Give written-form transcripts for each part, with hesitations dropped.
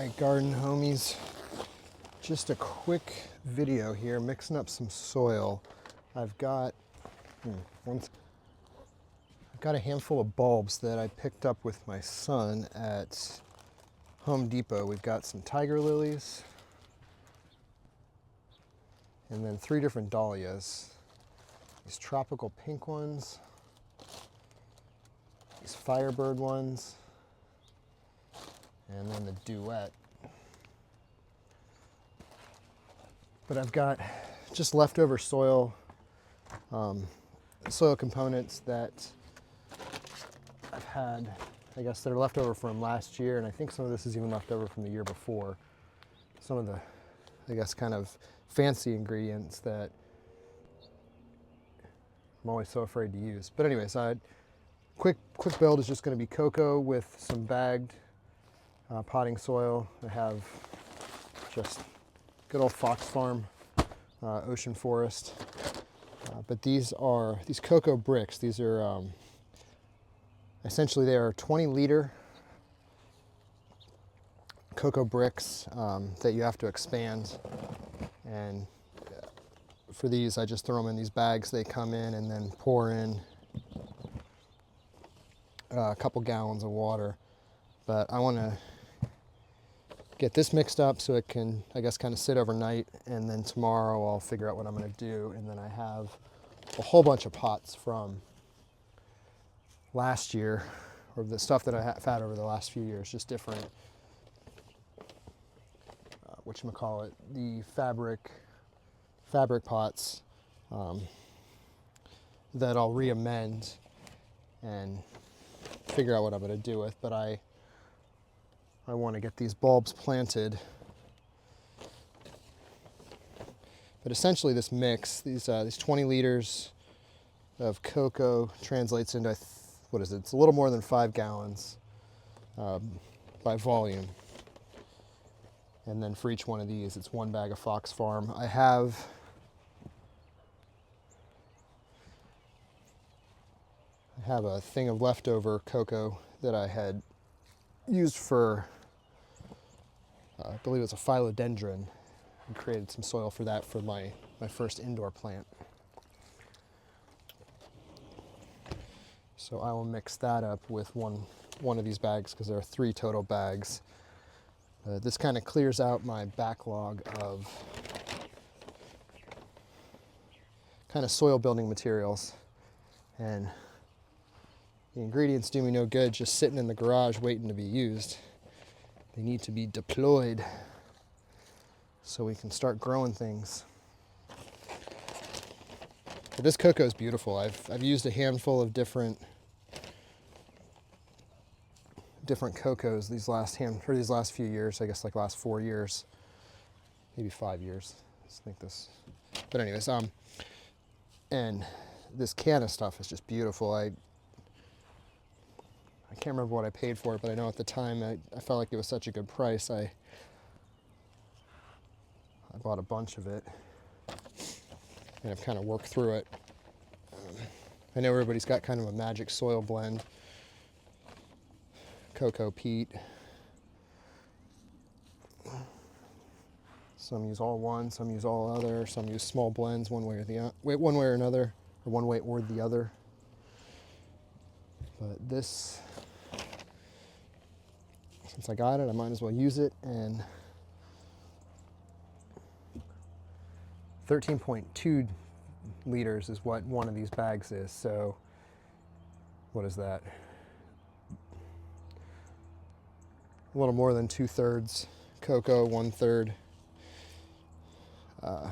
my garden homies, just a quick video here mixing up some soil. I've got a handful of bulbs that I picked up with my son at Home Depot. We've got some tiger lilies and then 3 different dahlias. These tropical pink ones, these firebird ones, and then the duet. But I've got just leftover soil, soil components that I've had, I guess, that are left over from last year, and I think some of this is even left over from the year before. Some of the, I guess, kind of fancy ingredients that I'm always so afraid to use. But anyways, quick build is just going to be cocoa with some bagged potting soil. I have just good old Fox Farm Ocean Forest. But these are these cocoa bricks. These are essentially they are 20-liter cocoa bricks that you have to expand. And for these, I just throw them in these bags. They come in and then pour in a couple gallons of water. But I want to get this mixed up so it can, I guess, kind of sit overnight, and then tomorrow I'll figure out what I'm going to do. And then I have a whole bunch of pots from last year, or the stuff that I've had over the last few years, just different, whatchamacallit, the fabric pots that I'll re-amend and figure out what I'm going to do with. But I want to get these bulbs planted. But essentially this mix, these 20 liters of cocoa translates into, what is it? It's a little more than 5 gallons by volume. And then for each one of these, it's 1 bag of Fox Farm. I have a thing of leftover cocoa that I had used for, I believe it was a philodendron, and created some soil for that for my first indoor plant. So I will mix that up with one of these bags, because there are 3 total bags. This kind of clears out my backlog of kind of soil building materials. And the ingredients do me no good just sitting in the garage waiting to be used. They need to be deployed so we can start growing things. But this cocoa is beautiful. I've used a handful of different cocos these last few years, I guess, like last 4 years, maybe 5 years. I think this. But anyways, and this can of stuff is just beautiful. I can't remember what I paid for it, but I know at the time I felt like it was such a good price. I bought a bunch of it, and I've kind of worked through it. I know everybody's got kind of a magic soil blend. Cocoa peat. Some use all one, some use all other, some use small blends one way or another, or one way or the other. But this, since I got it, I might as well use it. And 13.2 liters is what one of these bags is. So what is that? A little more than 2/3 cocoa, 1/3 of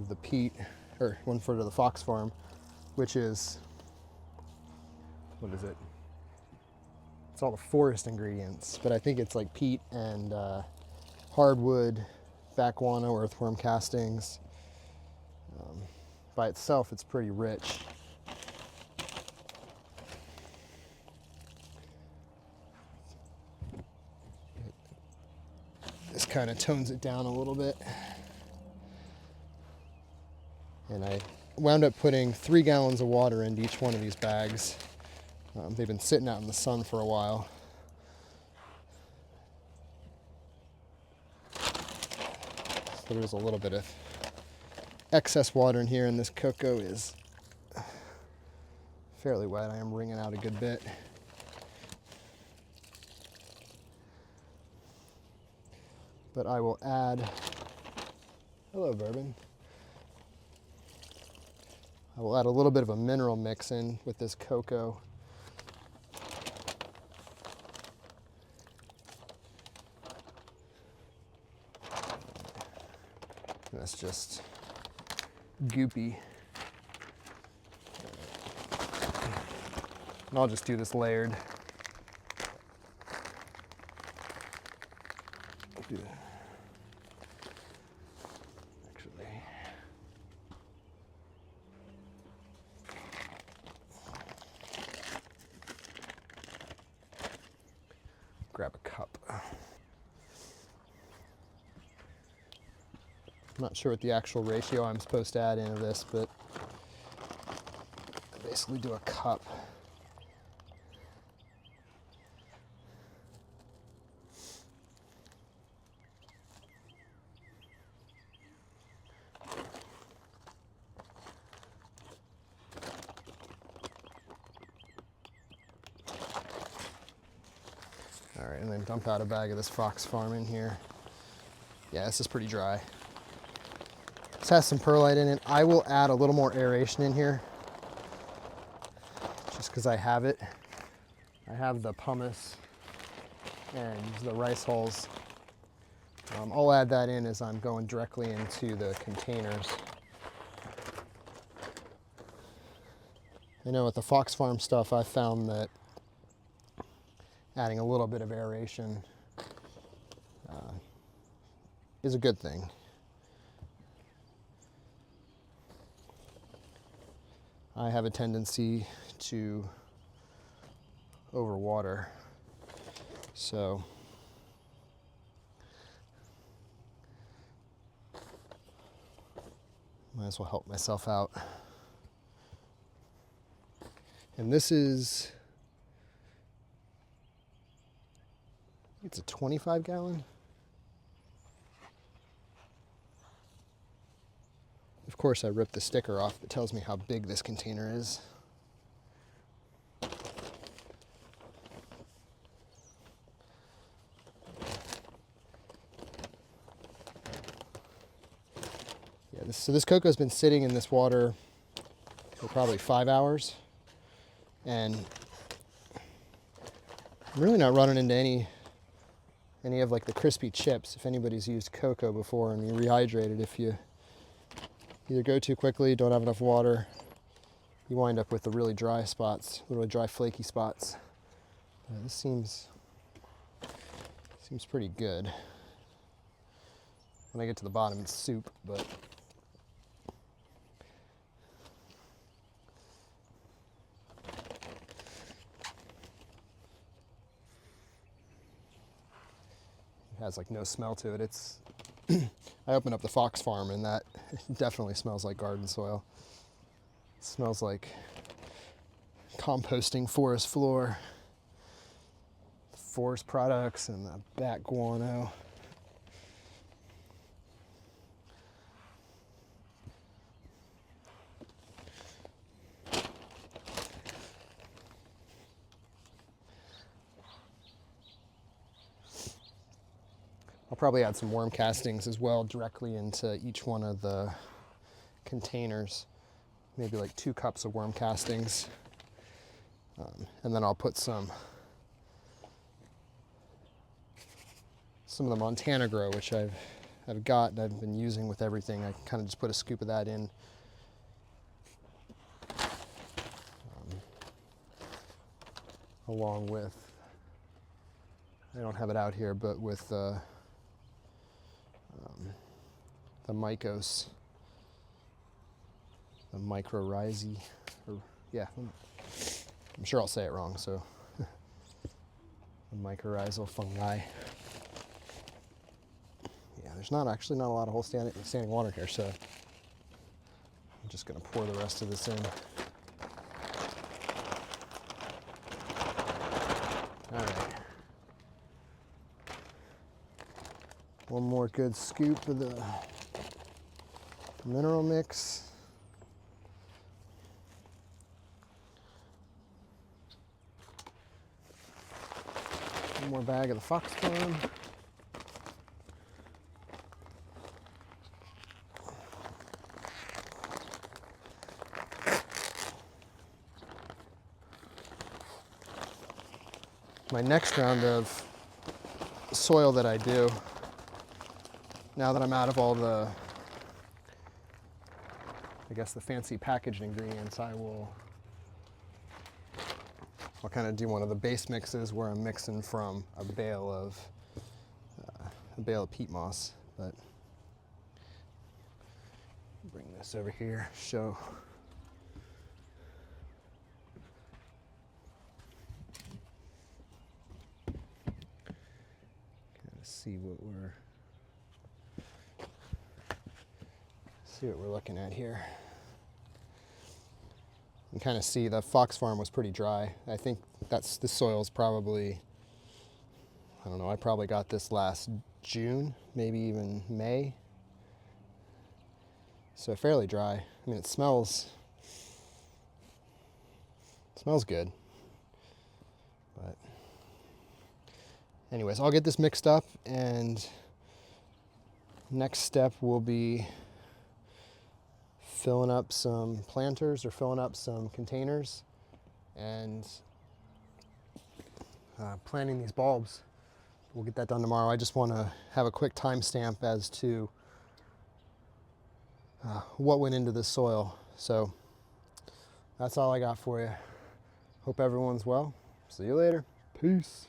the peat, or 1/3 of the Fox Farm, which is, what is it? It's all the forest ingredients, but I think it's like peat and hardwood, back guano, earthworm castings. By itself, it's pretty rich. This kind of tones it down a little bit. And I wound up putting 3 gallons of water into each one of these bags. They've been sitting out in the sun for a while. So there's a little bit of excess water in here, and this cocoa is fairly wet. I am wringing out a good bit. But I will add, hello bourbon. I will add a little bit of a mineral mix in with this cocoa. And that's just goopy. And I'll just do this layered. Actually, grab a cup. I'm not sure what the actual ratio I'm supposed to add into this, but I basically do a cup. All right, and then dump out a bag of this Fox Farm in here. Yeah, this is pretty dry. This has some perlite in it. I will add a little more aeration in here, just because I have it. I have the pumice and the rice hulls. I'll add that in as I'm going directly into the containers. I know with the Fox Farm stuff, I found that adding a little bit of aeration is a good thing. I have a tendency to overwater, so might as well help myself out. And this is, it's a 25 gallon. Of course, I ripped the sticker off that tells me how big this container is. Yeah, so this cocoa's been sitting in this water for probably 5 hours, and I'm really not running into any of like the crispy chips. If anybody's used cocoa before and you rehydrate it, if you either go too quickly, don't have enough water, you wind up with the really dry spots, really dry flaky spots. This seems pretty good. When I get to the bottom, it's soup, but it has like no smell to it. It's I opened up the Fox Farm and that definitely smells like garden soil. It smells like composting forest floor, forest products, and the bat guano. I'll probably add some worm castings as well directly into each one of the containers. Maybe like 2 cups of worm castings. And then I'll put some of the Montana Grow, which I've got and I've been using with everything. I kind of just put a scoop of that in. Along with, I don't have it out here, but with the Mycos, the mycorrhizae, or yeah, I'm sure I'll say it wrong, so the mycorrhizal fungi. Yeah, there's not a lot of whole standing water here, so I'm just gonna pour the rest of this in. All right. One more good scoop of the mineral mix. One more bag of the Fox Farm. My next round of soil that I do, now that I'm out of all the, I guess, the fancy packaged ingredients, I'll kind of do one of the base mixes where I'm mixing from a bale of peat moss. But bring this over here, show. See what we're looking at here. You can kind of see the Fox Farm was pretty dry. I think this soil is probably, I don't know, I probably got this last June, maybe even May. So fairly dry. I mean, it smells good. But anyways, I'll get this mixed up, and next step will be filling up some planters or filling up some containers and planting these bulbs. We'll get that done tomorrow. I just want to have a quick timestamp as to what went into this soil. So that's all I got for you. Hope everyone's well. See you later. Peace.